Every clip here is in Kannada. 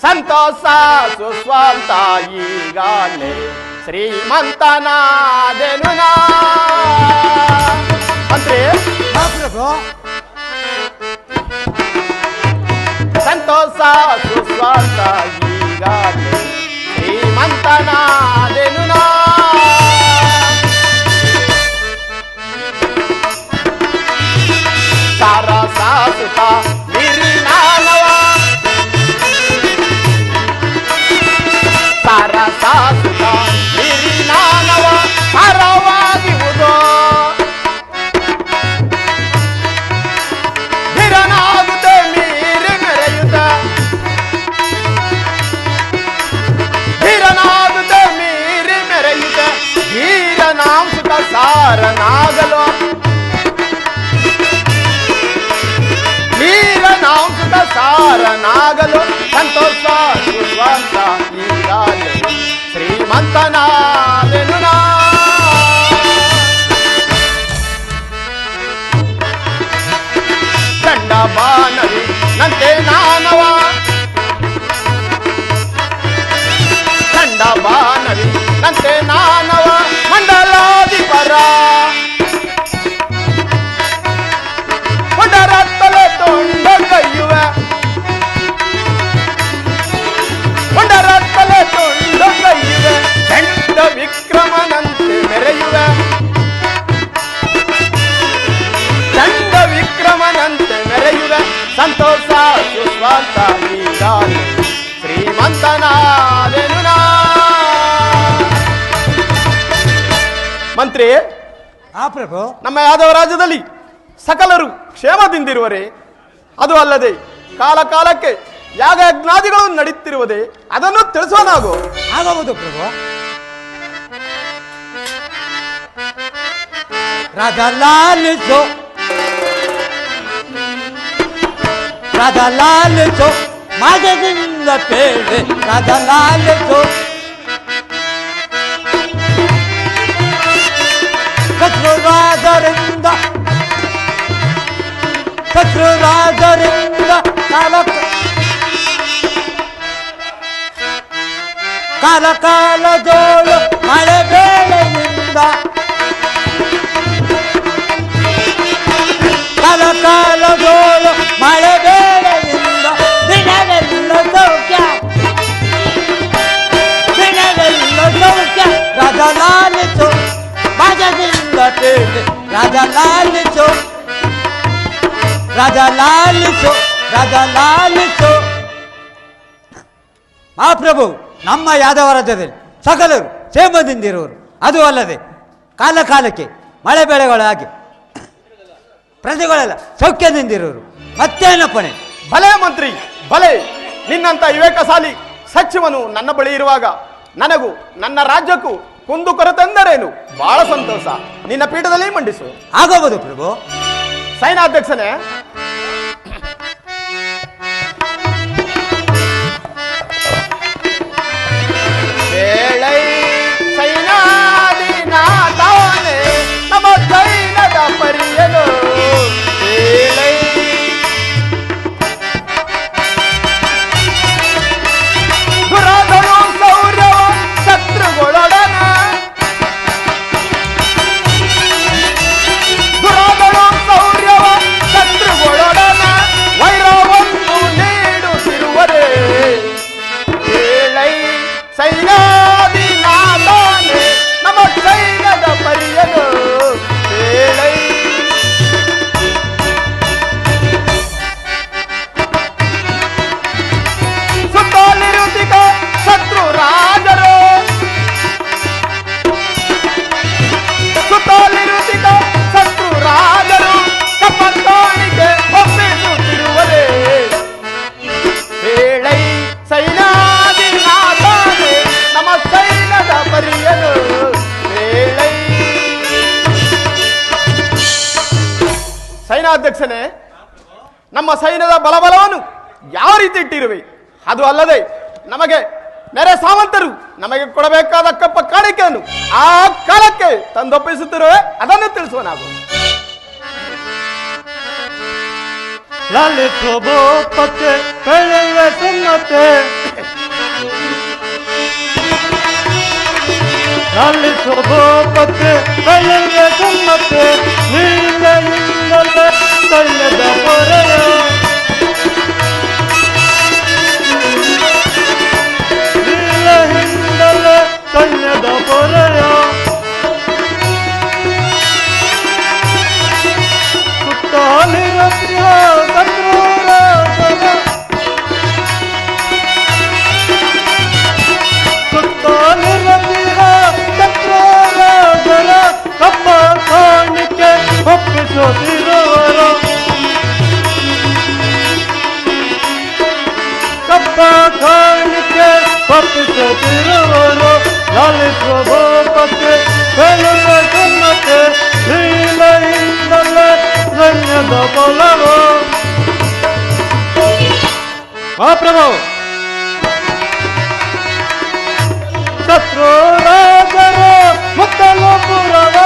ಸಂತೋಷ ಸುಸ್ವಂತ ಈಗಾನೆ ಶ್ರೀಮಂತನಾದೆನು ನಾ ಮಂತ್ರಿ. ಪ್ರಭು ಸಂತೋಷ ಸುಸ್ವಂತ ಈಗಾನೆ ಶ್ರೀಮಂತನಾದೆನು ನಾ. ಸಾರಸ ಸುತ ಮಿರಿನಾನವ ಸಾರಸ ಸುತ ಮಿರಿನಾನವ ಪರವಾಗಿರುವುದು ಧಿರನಾಗುತ್ತೆ ಮೀರಿ ಮೆರೆಯುತ್ತ ಧಿರನಾಗುತ್ತೆ ಮೀರಿ ಮೆರೆಯುತ್ತ ಧೀರನಾಂಸುತ ಸಾರನಾಗಲು ಧೀರನಾಂಸುತ ಸಾರನಾಗಲು ಸಂತೋಷ ಸುಸ್ವಂತ ಈಗಾಗಲೇ ಶ್ರೀಮಂತನಾದೆನು ನಾ. ಚಂಡ ಬಾನವಿ ನಂತೆ ನಾನವ ಚಂಡ ಬಾನವಿ ನಂತೆ ನಾನವ ಮಂಡಲಾಧಿಪರ ಒಂಡರತ್ತಲೆ ತೊಂಡ ಕೈಯುವೆ ಒಂಡರತ್ತಲೆ ತೊಂಡ ಕೈಯುವೆ ಚಂಡ ವಿಕ್ರಮನಂತೆ ಮೆರೆಯುವೆ ಚಂಡ ವಿಕ್ರಮನಂತೆ ಮೆರೆಯುವೆ ಸಂತೋಷ ಸುಸ್ವಂತ ಈಗಾಗಲೇ ಶ್ರೀಮಂತನಾದೆನು ನಾ. ಮಂತ್ರಿ, ಪ್ರಭು ನಮ್ಮ ಯಾದವ ರಾಜ್ಯದಲ್ಲಿ ಸಕಲರು ಕ್ಷೇಮದಿಂದಿರುವರೆ, ಅದು ಅಲ್ಲದೆ ಕಾಲ ಕಾಲಕ್ಕೆ ಯಾಗ ಯಜ್ಞಾದಿಗಳು ನಡೀತಿರುವುದೇ ಅದನ್ನು ತಿಳಿಸೋನಾಗೋ. ಆಗಬಹುದು ಪ್ರಭು. ರಾಧಾಲಾಲಿಸೋ ರಾಧಾಲಾಲಿಸೋ ಮಾಜದಿಂದ ಪೇಳೆ ರಾಧಾಲಾಲಿಸೋ ಶತ್ರುರಾಜರಿಂದ ಶತ್ರುರಾಜರಿಂದ ಕಾಲ ಕಾಲದೋಳು ಮಳೆ ಬೇಳೆಯಿಂದ ಕಾಲ ಕಾಲದೋಳು ಮಳೆ ಬೇಳೆಯಿಂದ ದಿನವೆಲ್ಲ ಸೌಖ್ಯ ದಿನವೆಲ್ಲ ಸೌಖ್ಯ ರಾಜಲಾಲಿಸು ರಾಜದಿಂದ ಪೇಟೆ ರಾಜಲಾಲಿಸು ರಾಜಲಾಲಿಸು ರಾಜಲಾಲಿಸು. ಮಹಾಪ್ರಭು, ನಮ್ಮ ಯಾದವ ರಾಜ್ಯದಲ್ಲಿ ಸಕಲರು ಕ್ಷೇಮದಿಂದಿರುವರು, ಅದು ಅಲ್ಲದೆ ಕಾಲ ಕಾಲಕ್ಕೆ ಮಳೆ ಬೆಳೆಗಳಾಗಿ ಪ್ರಜೆಗಳೆಲ್ಲ ಸೌಖ್ಯದಿಂದಿರುವರು. ಮತ್ತೇನಪ್ಪಣೆ? ಭಲೆ ಮಂತ್ರಿ ಭಲೆ. ನಿನ್ನಂತ ವಿವೇಕಶಾಲಿ ಸಚಿವನು ನನ್ನ ಬಳಿ ಇರುವಾಗ ನನಗೂ ನನ್ನ ರಾಜ್ಯಕ್ಕೂ ಕುಂದು ಕೊರತೆಂದರೇನು? ಬಹಳ ಸಂತೋಷ. ನಿನ್ನ ಪೀಠದಲ್ಲಿ ಮಂಡಿಸು. ಆಗಬಹುದು ಪ್ರಭು. ಸೈನ್ಯಾಧ್ಯಕ್ಷನೇ, ವೇಳೈ ಸೈನಾದಿನಾಥನೇ ನಮ್ಮ ಸೈನ್ಯದ ಪರಿಯನು ವೇಳೈ ದುರಾದಳು ಸೌರ್ಯವ ಶತ್ರುಗಳೊಡನ ದುರಾದಳು ಸೌರ್ಯವ ಶತ್ರುಗಳೊಡನ ವೈರವನ್ನು ನೀಡುತ್ತಿರುವರೇ ವೇಳೈ ಸೈನ್ಯಾದಿನಾಥನೇ ನಮ್ಮ ಸೈನ್ಯದ ಪರಿಯನು ವೇಳೈ. ಸುತ್ತಲಿರುತ್ತಿಕ ಶತ್ರು ರಾಜರು ಸುತ್ತಲಿರುತ್ತಿಕ ಶತ್ರು ರಾಜರು ಕಪ್ಪತ್ತಾಣಿಗೆ ಒಪ್ಪಿಸುತ್ತಿರುವರೇ ವೇಳೈ ಸೈನ್ಯಾದಿನಾಥನೇ ನಮ್ಮ ಸೈನ್ಯದ ಪರಿಯನು ವೇಳೈ. ಸೈನ್ಯಾಧ್ಯಕ್ಷನೇ, ನಮ್ಮ ಸೈನ್ಯದ ಬಲಬಲವನ್ನು ಯಾವ ರೀತಿ ಇಟ್ಟಿರುವೆ? ಅದು ಅಲ್ಲದೆ ನಮಗೆ ನೆರೆ ಸಾವಂತರು ನಮಗೆ ಕೊಡಬೇಕಾದ ಕಪ್ಪ ಕಾಣಿಕೆಯನ್ನು ಆ ಕಾಲಕ್ಕೆ ತಂದೊಪ್ಪಿಸುತ್ತಿರುವೆ, ಅದನ್ನು ತಿಳಿಸುವ ನಾವು. लालित भूपते पहले सुनते ಲಾಲಿಸೋ ಗೋಪತೆ ಕೈಯಲ್ಲಿ ಸುಮ್ಮತೆ ನೀಲೆಯಿಂದಲೇ ಸೈನ್ಯದ ಪೊರೆಯ ನೀಲೆಯಿಂದಲೇ ಸೈನ್ಯದ ಪೊರೆಯ ಸುತ್ತಾಲಿರತಿಯ ಶತ್ರುರಾಜನ ಸುತ್ತಾಲಿರತಿಯ ಶತ್ರುರಾಜನ ಕಪ್ಪ ಕಾಣಿಕೆ ಒಪ್ಪಿಸುತ್ತಿರುವರ ಕಪ್ಪ ಕಾಣಿಕೆ ಒಪ್ಪಿಸುತ್ತಿರುವರು ಲಾಲಿಸುವ ಗೋಪತೆ ಬೆಳುವ ಸುಮ್ಮತೆ ಲೀಲೆಯಿಂದಲೇ ಸೈನ್ಯದ ಬಲವು ಮಹಾಪ್ರಭು ಶತ್ರು ರಾಜರ ಮುತ್ತಲು ಪುರವ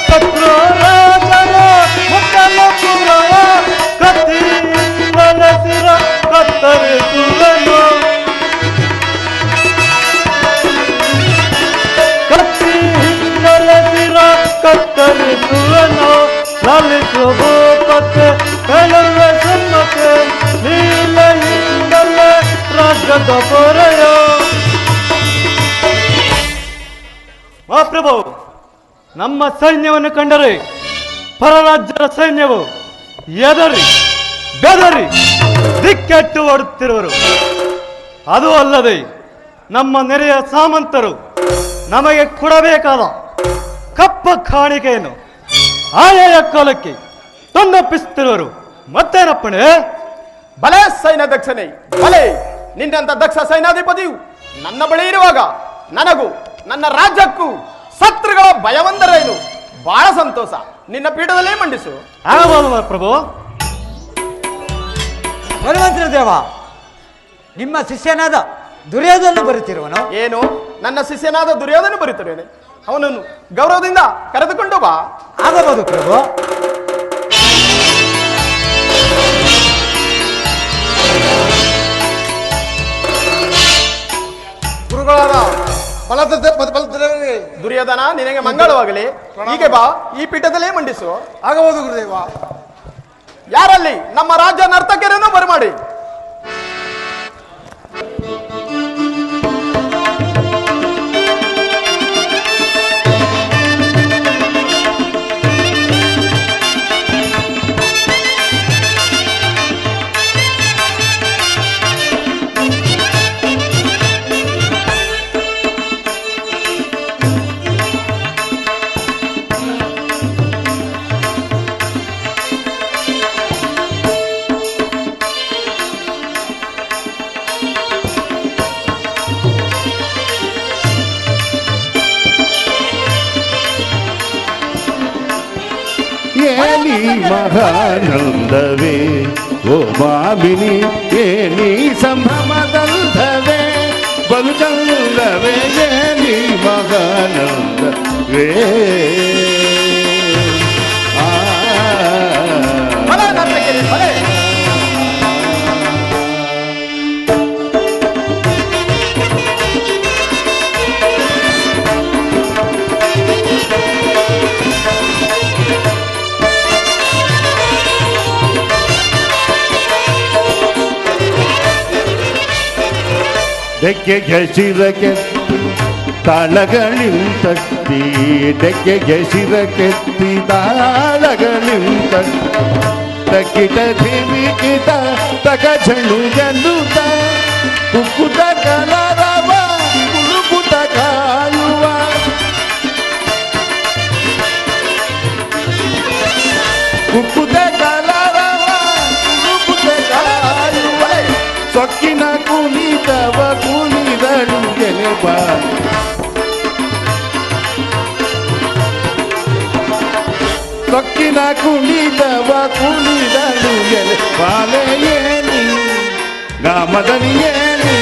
ಶತ್ರು ರಾಜರ ಮುತ್ತಲು ಪುರವ ಕತ್ತಿಯಿಂದಲೇ ಸಿರ ಕತ್ತರಿಸುವನು ಕತ್ತಿಯಿಂದಲೇ ಸಿರ ಕತ್ತರಿಸುವನು ಲಾಲಿಸುವ ಗೋಪತೆ ಬೆಳುವ ಸುಮ್ಮತೆ ನೀಲೆಯಿಂದಲೇ ರಾಜ್ಯದ ಪೊರೆಯ ಮಹಾಪ್ರಭು ನಮ್ಮ ಸೈನ್ಯವನ್ನು ಕಂಡರೆ ಪರರಾಜ್ಯದ ಸೈನ್ಯವು ಎದರಿ ಬೆದರಿ ದಿಕ್ಕೆಟ್ಟು ಓಡುತ್ತಿರುವರು. ಅದು ಅಲ್ಲದೆ ನಮ್ಮ ನೆರೆಯ ಸಾಮಂತರು ನಮಗೆ ಕೊಡಬೇಕಾದ ಕಪ್ಪ ಕಾಣಿಕೆಯನ್ನು ಆಯಾಯ ಕಾಲಕ್ಕೆ ತಂದೊಪ್ಪಿಸುತ್ತಿರುವರು. ಮತ್ತೇನಪ್ಪಣೆ? ಬಲೆ ಸೈನ್ಯಾಧ್ಯಕ್ಷನೇ ಬಲೆ. ನಿನ್ನಂತ ದಕ್ಷ ಸೈನ್ಯಾಧಿಪತಿಯು ನನ್ನ ಬಳಿ ಇರುವಾಗ ನನಗೂ ನನ್ನ ರಾಜ್ಯಕ್ಕೂ ಶತ್ರುಗಳ ಭಯವಂದರೇನು? ಬಹಳ ಸಂತೋಷ. ನಿನ್ನ ಪೀಠದಲ್ಲೇ ಮಂಡಿಸು. ಆಗಬಹುದು ಪ್ರಭು. ಬಲವಂತರ ದೇವ, ನಿಮ್ಮ ಶಿಷ್ಯನಾದ ದುರ್ಯೋಧನ ಬರುತ್ತಿರುವನು. ಏನು? ನನ್ನ ಶಿಷ್ಯನಾದ ದುರ್ಯೋಧನ ಬರುತ್ತಿರುವನೆ? ಅವನನ್ನು ಗೌರವದಿಂದ ಕರೆದುಕೊಂಡು ಬಾ. ಆಗಬಹುದು ಪ್ರಭು. ದುರ್ಯೋಧನ, ನಿನಗೆ ಮಂಗಳವಾಗಲಿ. ಹೀಗೆ ಬಾ, ಈ ಪೀಠದಲ್ಲೇ ಮಂಡಿಸು. ಆಗಬಹುದು ಗುರುದೇವ. ಯಾರಲ್ಲಿ ನಮ್ಮ ರಾಜ್ಯ ನರ್ತಕಿಯರನ್ನು ಬರಮಾಡಿ. ಏನಿ ಮಹಾನಂದವೇ ಓ ಮಾಮಿನಿ, ಏನಿ ಸಂಭ್ರಮದಂಧವೇ ಬಲು ಚಂದವೇ, ಏನಿ ಮಹಾನಂದವೇ. ಬಲೆ ನರ್ತಕಿಯರೇ, ಬಲೆ. ಡೆಕ್ಕೆಗೆ ಶಿರಕೆತ್ತಿ ತಾಳಗಳಿಂತಟ್ಟಿ, ಡೆಕ್ಕೆಗೆ ಶಿರಕೆತ್ತಿ ತಾಳಗಳಿಂತಟ್ಟಿ, ತಕ್ಕಿಟ ಧಿಮಿಕಿಟ ತಕ ಝಣ್ಣು ಜನ್ನುತ ಕುಕ್ಕುತ ಕಲರವ ಕುಳುಕುತ ಕಾಯುವ, ಕುಕ್ಕುತ ಕಲರವ ಕುಳುಕುತ ಕಾಯುವ, ಸೊಕ್ಕಿನ ಕುಣಿತವ ಕುಣಿದಳು ಗೆಲೆಬ, ಸೊಕ್ಕಿನ ಕುಣಿತವ ಕುಣಿದಳು ಗೆಲೆ ಬಾಲೆಯೇನಿ ಗಾಮದನಿಯೇನಿ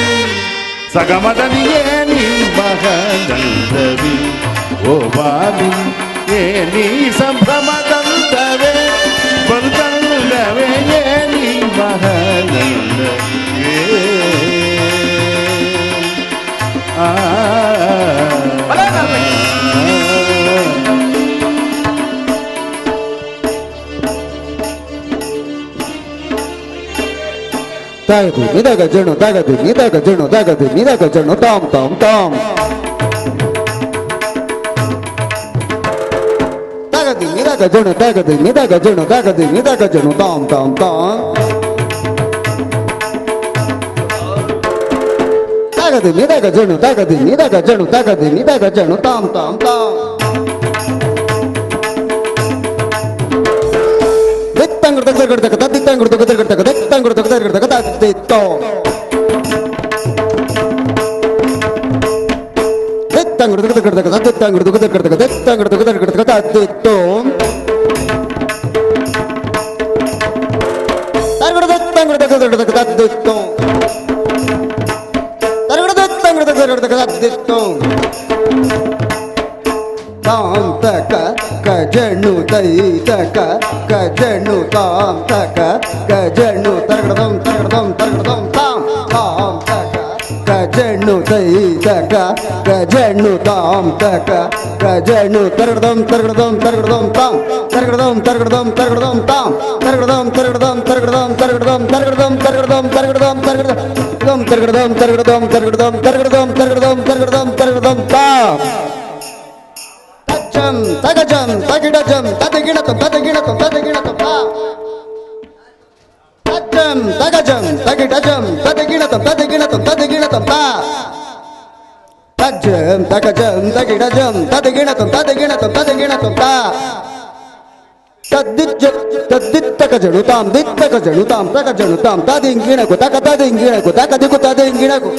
ಸಗಮದನಿಯೇನಿ ಮಹನಂದವಿ ಓ ಬಾಲಿ ಏನಿ ಸಂಭ್ರಮದಂತವೇ ಬಂದಲ್ಲವೇ ಏನಿ ಮಹನಂದವೇ. ತಾಗದು ನಿದಾಗ ಜಣು ತಾಗದು ನಿದಾಗ ಜಣು ತಾಗದು ನಿದಾಗ ಜಣು ತಾಮ್ ತಾಮ್ ತಾಮ್ ತಾಗದು ನಿದಾಗ ಜಣು ತಾಗದು ನಿದಾಗ ಜಣು ತಾಗದು ನಿದಾಗ ಜಣು ತಾಮ್ ತಾಮ್ ತಾಮ್ ತಾಗದು ನಿದಾಗ ಜಣು ತಾಗದು ನಿದಾಗ ಜಣು ತಾಗದು ನಿದಾಗ ಜಣು ತಾಮ್ ತಾಮ್ ತಾಮ್ ತಂಗುಡು ತಗದಕ ತದ್ದಿ ತಂಗುಡು ತಗದಕ ತಂಗುಡು ತಗದಕ ತದ್ದಿತ್ತೋ ತಂಗುಡು ತಗದಕ ತದ್ದಿ ತಂಗುಡು ತಗದಕ ತಂಗುಡು ತಗದಕ ತದ್ದಿತ್ತೋ ತಂಗುಡು ತಗದಕ ತದ್ದಿತ್ತೋ ತಂಗುಡು ತಗದಕ ತದ್ದಿತ್ತೋ ತಾಂ ತಕ ಕಜಣ್ಣು ತೈ ತಕ ಕಜಣ್ಣು ತಾಂ ತಕ ಕಜಣ್ಣು ತರಗಡದಂ ತರಗಡದಂ ತರಗಡದಂ ತಾಂ ತಾಂ ತಕ ಕಜಣ್ಣು ತೈ ತಕ ಕಜಣ್ಣು ತಾಂ ತಕ ಕಜಣ್ಣು ತರಗಡದಂ ತರಗಡದಂ ತರಗಡದಂ ತಾಂ ತರಗಡದಂ ತರಗಡದಂ ತರಗಡದಂ ತಾಂ ತರಗಡದಂ ತರಗಡದಂ ತರಗಡದಂ ತರಗಡದಂ ತರಗಡದಂ ತರಗಡದಂ ತರಗಡದಂ ತರಗಡದಂ ತರಗಡದಂ ತರಗಡದಂ ತರಗಡದಂ ತರಗಡದಂ ತರಗಡದಂ ತರಗಡದಂ ತರಗಡದಂ ತಾಂ ಜಂ ತಗಜಂ ತಗಿಡಜಂ ತದಗಿಣತಂ ತದಗಿಣತಂ ತದಗಿಣತಂ ತಜ್ಜಂ ತಗಜಂ ತಗಿಡಜಂ ತದಗಿಣತಂ ತದಗಿಣತಂ ತದಗಿಣತಂ ತಜ್ಜಂ ತಗಜಂ ತಗಿಡಜಂ ತದಗಿಣತಂ ತದಗಿಣತಂ ತದಗಿಣತಂ ತದ್ದಿಜ್ಜ ತದ್ದಿತ್ತಕಜನು ತಾಂ ದಿತ್ತಕಜನು ತಾಂ ತಕಜನು ತಾಂ ತದಿಂಗಿಣಕು ತಕ ತದಿಂಗಿಣಕು ತಕದಿಕು ತದಿಂಗಿಣಕು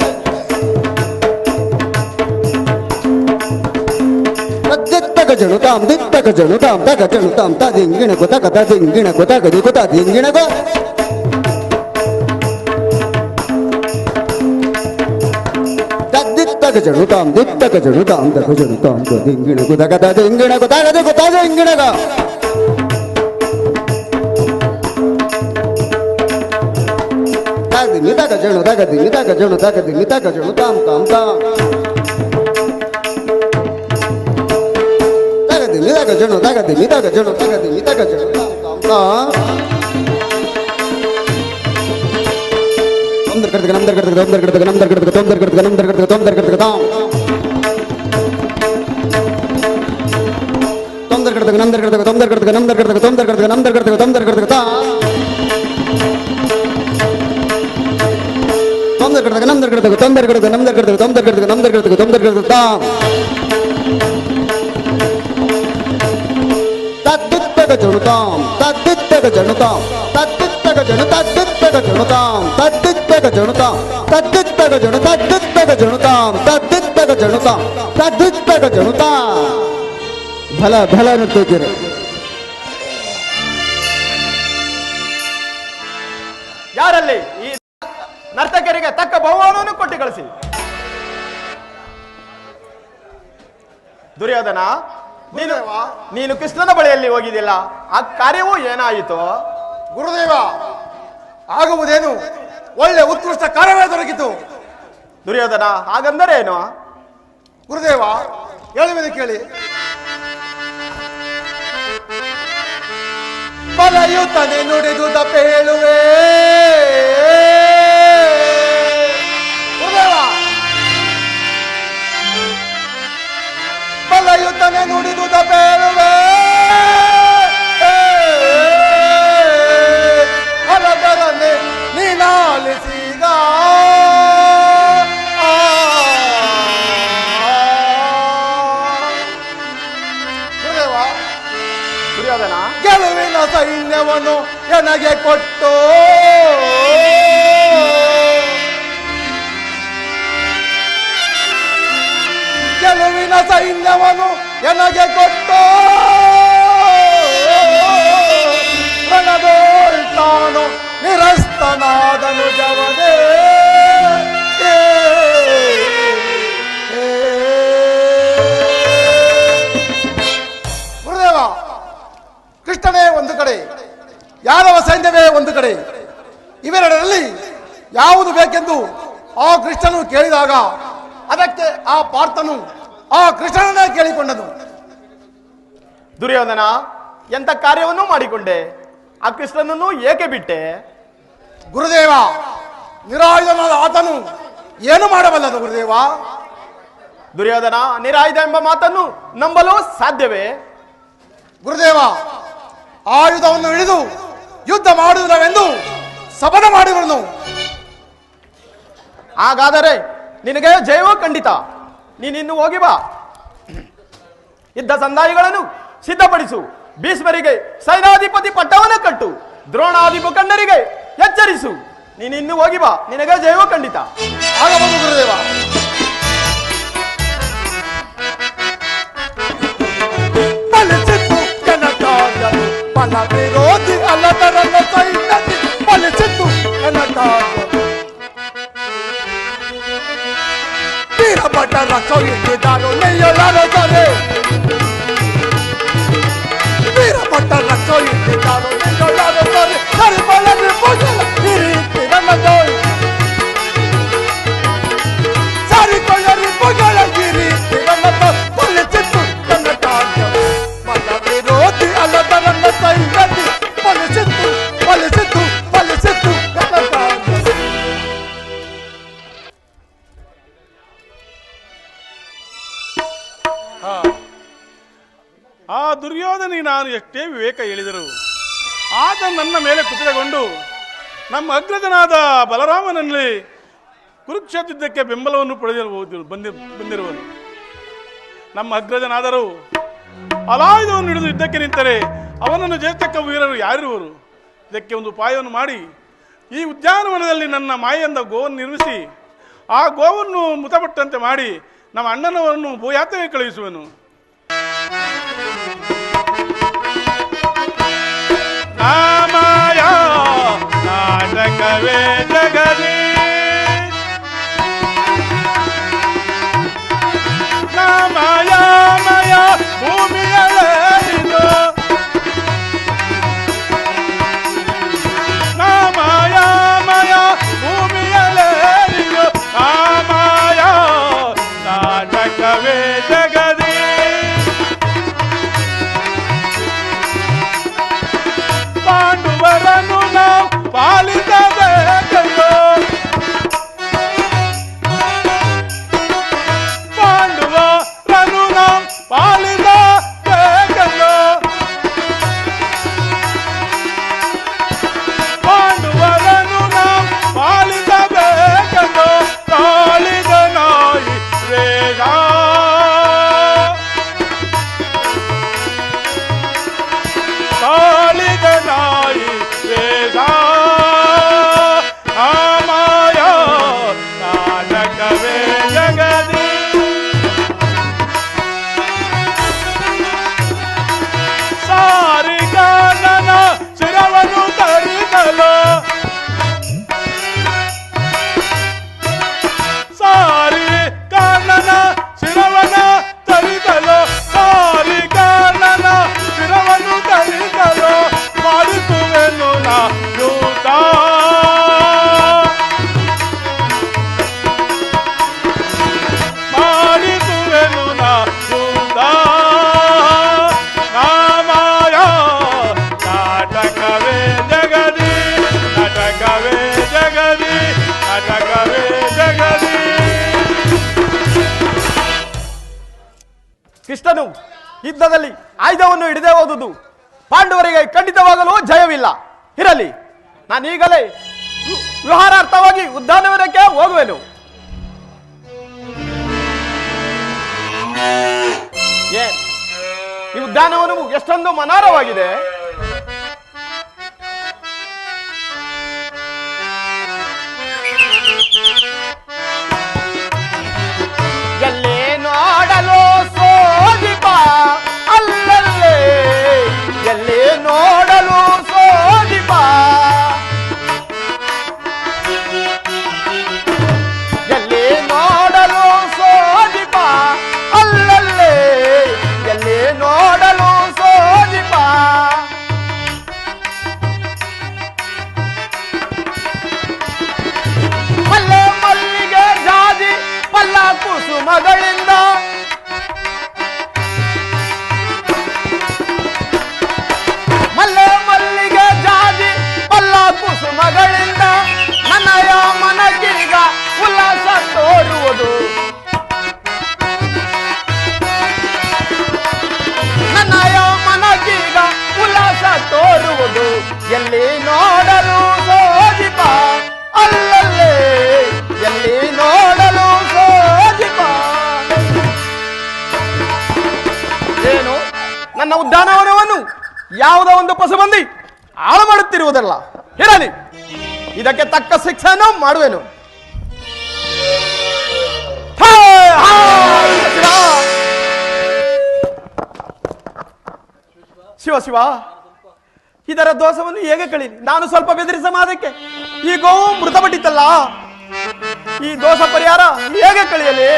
ತಜ್ಜನು ತಾಂ ದಿತ್ತಕಜನು ತಾಂ ತಕಜನು ತಾಂ ತದಿಂಗಿಣಕು ತಕ ತದಿಂಗಿಣಕು ತಕದಿಕು ತದಿಂಗಿಣಕು ತದ್ದಿತ್ತಕಜನು ತಾಂ ದಿತ್ತಕಜನು ತಾಂ ತಕಜನು ತಾಂ ತದಿಂಗಿಣಕು ತಕ ತದಿಂಗಿಣಕು ತಕದಿಕು ತದಿಂಗಿಣಕು ತಗದಿ ಮಿತಕಜನು ತಗದಿ ಮಿತಕಜನು ತಗದಿ ಮಿತಕಜನು ತಾಂ ತಾಂ ತಾಂ ನಿದಾಗ ಜಣು ತಗದಿ ನಿದಾಗ ಜಣು ತಗದಿ ನಿದಾಗ ಜಣು ತೊಂದರ್ ಕಡ್ತಕ ನಮ್ದರ್ ಕಡ್ತಕ ತೊಂದರ್ ಕಡ್ತಕ ನಮ್ದರ್ ಕಡ್ತಕ ತೊಂದರ್ ಕಡ್ತಕ ನಮ್ದರ್ ಕಡ್ತಕ ತೊಂದರ್ ಕಡ್ತಕ ತಾಂ ತೊಂದರ್ ಕಡ್ತಕ ನಮ್ದರ್ ಕಡ್ತಕ ತೊಂದರ್ ಕಡ್ತಕ ನಮ್ದರ್ ಕಡ್ತಕ ತೊಂದರ್ ಕಡ್ತಕ ನಮ್ದರ್ ಕಡ್ತಕ ತೊಂದರ್ ಕಡ್ತಕ ತಾಂ ತೊಂದರ್ ಕಡ್ತಕ ನಮ್ದರ್ ಕಡ್ತಕ ತೊಂದರ್ ಕಡ್ತಕ ನಮ್ದರ್ ಕಡ್ತಕ ತೊಂದರ್ ಕಡ್ತಕ ನಮ್ದರ್ ಕಡ್ತಕ ತೊಂದರ್ ಕಡ್ತಕ ತಾಂ ಜಣುತಾಂ ತದ್ದಿತ್ತಗ ಜಣುತಾಂ ತದ್ದಿತ್ತಗ ಜಣು ತದ್ದಿತ್ತಗ ಜಣುತಾಂ ತದ್ದಿತ್ತಗ ಜಣುತಾಂ ತದ್ದಿತ್ತಗ ಜಣು ತದ್ದಿತ್ತಗ ಜಣುತಾಂ ತದ್ದಿತ್ತಗ ಜಣುತಾಂ ತದ್ದಿತ್ತಗ ಜಣುತಾಂ ಭಲ ಭಲ ನರ್ತಕಿರು ಯಾರಲ್ಲಿ ಈ ನರ್ತಕರಿಗೆ ತಕ್ಕ ಬಹುಮಾನವನ್ನು ಕೊಟ್ಟು ಕಳಿಸಿ. ದುರ್ಯೋಧನ, ನೀನು ಕೃಷ್ಣನ ಬಳಿಯಲ್ಲಿ ಹೋಗಿದ್ದಿಲ್ಲ, ಆ ಕಾರ್ಯವೂ ಏನಾಯಿತು? ಗುರುದೇವ, ಆಗುವುದೇನು? ಒಳ್ಳೆ ಉತ್ಕೃಷ್ಟ ಕಾರ್ಯವೇ ದೊರಕಿತು. ದುರ್ಯೋಧನ, ಹಾಗಂದರೆ ಏನು? ಗುರುದೇವ, ಹೇಳುವುದು ಕೇಳಿ. ಬಲಯುತನೆ ನುಡಿದುದ ಪೇಳುವೆ. ಗುರುದೇವ, ಬಲಯುತನೆ ನುಡಿದುದ ಪೇಳುವೆ. ಅಲದರನೆ ನೀನಾಲಿಸೀಗ. ಗುರುದೇವ, ದುರ್ಯೋಧನ, ಗೆಲುವಿನ ಸೈನ್ಯವನ್ನು ನನಗೆ ಕೊಟ್ಟು ಗೆಲುವಿನ ಸೈನ್ಯವನ್ನು ನನಗೆ ಕೊಟ್ಟು ರಣದೋಳ್ತಾನು ನಿರಸ್ತನಾದನು ಜವನೇ. ಗುರುದೇವ, ಕೃಷ್ಣನೇ ಒಂದು ಕಡೆ, ಯಾದವ ಸೈನ್ಯವೇ ಒಂದು ಕಡೆ, ಇವೆರಡರಲ್ಲಿ ಯಾವುದು ಬೇಕೆಂದು ಆ ಕೃಷ್ಣನು ಕೇಳಿದಾಗ ಅದಕ್ಕೆ ಆ ಪಾರ್ಥನು ಆ ಕೃಷ್ಣನನ್ನೇ ಕೇಳಿಕೊಂಡನು. ದುರ್ಯೋಧನ, ಎಂತ ಕಾರ್ಯವನ್ನು ಮಾಡಿಕೊಂಡೆ? ಆ ಕೃಷ್ಣನನ್ನು ಏಕೆ ಬಿಟ್ಟೆ? ಗುರುದೇವ, ನಿರಾಯುಧನಾದ ಆತನು ಏನು ಮಾಡಬಲ್ಲದು ಗುರುದೇವ? ದುರ್ಯೋಧನ ನಿರಾಯುಧ ಎಂಬ ಮಾತನ್ನು ನಂಬಲು ಸಾಧ್ಯವೇ? ಗುರುದೇವ, ಆಯುಧವನ್ನು ಹಿಡಿದು ಯುದ್ಧ ಮಾಡುವುದವೆಂದು ಶಪಥ ಮಾಡಿರುವನು. ಹಾಗಾದರೆ ನಿನಗೆ ಜಯವೋ ಖಂಡಿತ. ನೀನಿನ್ನು ಹೋಗಿ ಬಾ. ಯುದ್ಧ ಸಂದಾಯಿಗಳನ್ನು ಸಿದ್ಧಪಡಿಸು. ಭೀಷ್ಮರಿಗೆ ಸೈನಾಧಿಪತಿ ಪಟ್ಟವನ್ನು ಕಟ್ಟು. ದ್ರೋಣಾದಿ ಮುಖಂಡರಿಗೆ ಎಚ್ಚರಿಸು. ನೀನಿನ್ನು ಹೋಗಿ ಬಾ. ನಿನಗೆ ಜಯವೋ ಖಂಡಿತ. ಆಗಬಹುದು ಗುರುದೇವ. ಬಲ ವಿರೋಧಿ ಅಲ್ಲದರನ್ನ ಸೈನ್ಯದಿ ಫಲಿಸಿತು ವೀರಭಟರ ಸೊಯ್ಯಿದ್ದಾರು ನೆಯ್ಯಲಾರದರೆ. ವೀರಭಟರ ಸೊಯ್ಯಿದ್ದಾರು ನೆಯ್ಯಲಾರದರೆ. ಕರಿಬಲದಿ ಭುಜಲ ಹಿರಿತಿ ನನ್ನದೋಯ್. ಸಾರಿಕೊಳ್ಳರಿ ಭುಜಲ ಹಿರಿತಿ ನನ್ನದೋ ಫಲಿಸಿತು ನನ್ನ ಕಾರ್ಯ. ಬಲ ವಿರೋಧಿ ಅಲ್ಲದರನ್ನ ಸೈನ್ಯದಿ ಫಲಿಸಿತು ಫಲಿಸಿತು ಫಲಿಸಿತು ನನ್ನ ಕಾರ್ಯ. ಆ ದುರ್ಯೋಧನಿಗೆ ನಾನು ಎಷ್ಟೇ ವಿವೇಕ ಹೇಳಿದರು ಆತ ನನ್ನ ಮೇಲೆ ಕುಪಿತಗೊಂಡು ನಮ್ಮ ಅಗ್ರಜನಾದ ಬಲರಾಮನಲ್ಲಿ ಕುರುಕ್ಷೇತ್ರಕ್ಕೆ ಬೆಂಬಲವನ್ನು ಪಡೆದಿರಬಹುದು ಬಂದಿರುವನು. ನಮ್ಮ ಅಗ್ರಜನಾದರೂ ಅಲಾಯುಧವನ್ನು ಹಿಡಿದು ಯುದ್ಧಕ್ಕೆ ನಿಂತರೆ ಅವನನ್ನು ಜಯಿಸತಕ್ಕ ವೀರರು ಯಾರಿರುವರು? ಇದಕ್ಕೆ ಒಂದು ಉಪಾಯವನ್ನು ಮಾಡಿ ಈ ಉದ್ಯಾನವನದಲ್ಲಿ ನನ್ನ ಮಾಯೆಯಿಂದ ಗೋವನ್ನು ನಿರ್ಮಿಸಿ ಆ ಗೋವನ್ನು ಮೃತಪಟ್ಟಂತೆ ಮಾಡಿ ನಮ್ಮ ಅಣ್ಣನವರನ್ನು ಭೂಯಾತ್ರೆಗೆ ಕಳುಹಿಸುವನು. ನಾಮಾಯ ನಾಟಕವೇ ಜಗದಿ ನಾಮಾಯ ಮಯ ಭೂಮಿಯಲ್ಲಿದು ನಾಮಾಯ ಮಯ ಭೂಮಿಯಲ್ಲಿದು ನಾಮಾಯ ನಾಟಕವೇ ಜಗದಿ ಪಾಂಡುವರನ್ನು ನಾವು ಪಾಲಿಸಬೇಕಂದು ಪಾಂಡುವರನ್ನು ನಾವು ಪಾಲಿಸಬೇಕಂದು ಪಾಂಡುವರನ್ನು ನಾವು ಪಾಲಿಸಬೇಕಂದು ತಾಳಿದ ನಾಯಿ ವೇಗ ತಾಳಿದ ನಾಯಿ ವೇಗ ಆಮಾಯ ನಾಟಕವೇ ಜಗದಿ ಸಾರಿಗಾನನ ಶಿರವನ್ನು ತರಿಸಲು ಸಾರಿ ಕಾನನ ಶಿರವನ ತರಿಸಲು ಸಾರಿ ಕಾನನ ಶಿರವನ್ನು ತರಿಸಲು ಮಾಡಿಸುವೆನು ನಾ ಯೂತ ಮಾಡಿಸುವೆನು ನಾ ಯೂತ ನಾಮಾಯ ನಾಟಕವೇ ಜಗದಿ ನಾಟಕವೇ ಜಗದಿ ನಾಟಕವೇ ಜಗದಿ. ಕೃಷ್ಣನು ಯುದ್ಧದಲ್ಲಿ ಆಯುಧವನ್ನು ಹಿಡಿದೇ ಹೋದುದು ಪಾಂಡವರಿಗೆ ಖಂಡಿತವಾಗಲೂ ಜಯವಿಲ್ಲ. ಇರಲಿ, ನಾನೀಗಲೇ ವ್ಯವಹಾರಾರ್ಥವಾಗಿ ಉದ್ಯಾನವನಕ್ಕೆ ಹೋಗುವೆನು. ಈ ಉದ್ಯಾನವನವು ಎಷ್ಟೊಂದು ಮನೋಹರವಾಗಿದೆ. ಎಲ್ಲೇ ನೋಡಲು ಸೋದಿಪ ಅಲ್ಲಲ್ಲೇ ಎಲ್ಲೇ ನೋಡಲು ಸೋದಿಪ ಎಲ್ಲೇ ನೋಡಲು ಸೋದಿಪ ಅಲ್ಲಲ್ಲೇ ಎಲ್ಲೇ ನೋಡಲು ಸೋದಿಪ ಮಲ್ಲೆ ಮಲ್ಲಿಗೆ ಜಾಜಿ ಪಲ್ಲ ಕುಸುಮಗಳಿಂದ ಮಲ್ಲೆ ಮಲ್ಲಿಗೆ ಎಲ್ಲಿ ನೋಡಲು ಸೋಜಿಪ ಅಲ್ಲಲ್ಲೇ ಎಲ್ಲಿ ನೋಡಲು ಸೋಜಿಪ. ಏನು ನನ್ನ ಉದ್ಯಾನವನವನ್ನು ಯಾವುದೋ ಒಂದು ಪಶುಬಂದಿ ಹಾಳು ಮಾಡುತ್ತಿರುವುದಲ್ಲ. ಇರಲಿ, ಇದಕ್ಕೆ ತಕ್ಕ ಶಿಕ್ಷೆಯನ್ನು ಮಾಡುವೆನು. ಶಿವ ಶಿವ, ಇದರ ದೋಷವನ್ನು ಹೇಗೆ ಕಳೀಲಿ? ನಾನು ಸ್ವಲ್ಪ ಬೆದರಿಸ ಮಾದಕ್ಕೆ ಈ ಗೋವು ಮೃತಪಟ್ಟಿತ್ತಲ್ಲ, ಈ ದೋಷ ಪರಿಹಾರ ಹೇಗೆ ಕಳೆಯಲಿ?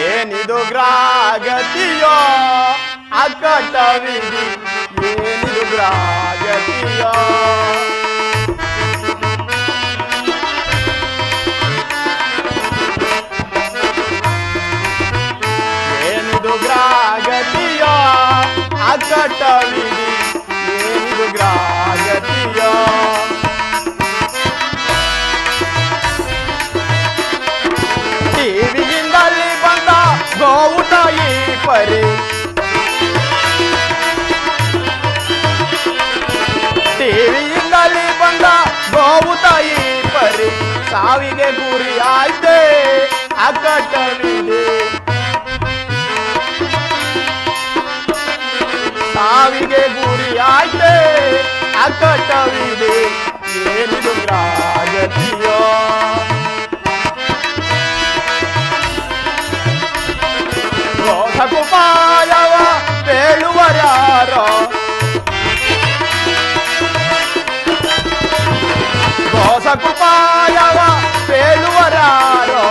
ಏನಿದು ಗ್ರಾಗತಿಯೋ ಅಕಟವಿಧಿ, ಏನಿದು ಗ್ರಾಗತಿಯೋ. ಏನಿದು ಗ್ರಾಗತಿಯೋ ಅಕಟವಿಧಿ, ಏನಿದು ಗ್ರಾಗತಿಯೋ. ಟಿವಿಯಿಂದಲೇ ಬಂದ ಗೋವು ತಾಯಿ ಪರಿ, ಟಿವಿಯಿಂದಲೇ ಬಂದ ಗೋವು ತಾಯಿ ಪರಿ, ಸಾವಿಗೆ ಗುರಿ ಆಯ್ತೆ ಅಕಟವಿದೆ, ಸಾವಿಗೆ ಗುರಿ ಆಯ್ತೆ ಅಕಟವಿದೆ. ಏನಿದು ಗ್ರಾಗತಿಯೋ. ರೋಧಕುಪಾಯವ ಬೇಳುವರ್ಯಾರೋ, ರೋಧಕುಪಾಯವ ಬೇಳುವರ್ಯಾರೋ,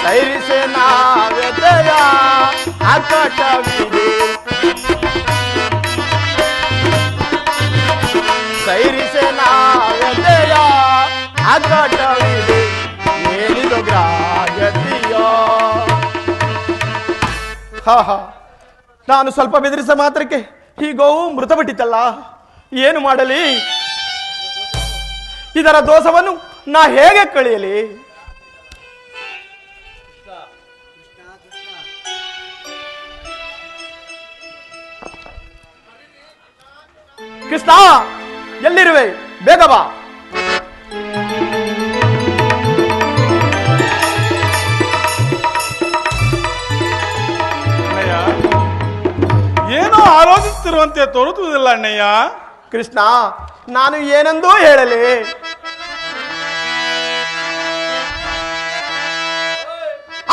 ಸೈರಿಸೆ ನಾವೆದೆಯ ಅಕಟವಿದೆ, ಸೈರಿಸೆ ನಾವೆದೆಯ ಅಕಟವಿದೆ. ಏನಿದು ಗ್ರಾಗತಿಯೋ. ನಾನು ಸ್ವಲ್ಪ ಬೆದರಿಸ ಮಾತ್ರಕ್ಕೆ ಈ ಗೋವು ಮೃತಪಟ್ಟಿತ್ತಲ್ಲ, ಏನು ಮಾಡಲಿ? ಇದರ ದೋಷವನ್ನು ನಾ ಹೇಗೆ ಕಳೆಯಲಿ? ಕೃಷ್ಣ, ಎಲ್ಲಿರುವೆ? ಬೇಗ ಬಾ. ಏನೋ ಆಲೋಚಿಸುತ್ತಿರುವಂತೆ ತೋರುತ್ತಿಲ್ಲ ಅಣ್ಣಯ್ಯ. ಕೃಷ್ಣ, ನಾನು ಏನೆಂದೂ ಹೇಳಲಿ?